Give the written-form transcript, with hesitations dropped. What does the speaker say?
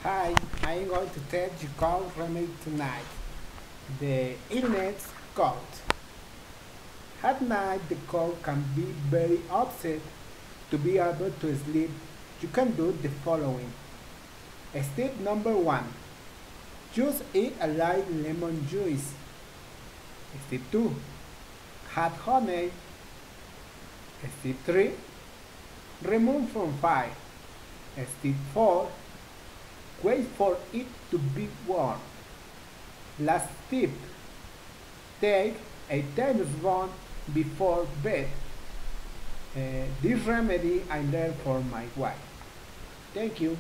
Hi, I'm going to test the cold remedy tonight. The illness cold. At night, the cold can be very upset. To be able to sleep, you can do the following. Step number 1. Just eat a light lemon juice. Step 2. Add honey. Step 3. Remove from fire. Step 4. Wait for it to be warm. Last tip. Take a tablespoon before bed. This remedy I learned from my wife. Thank you.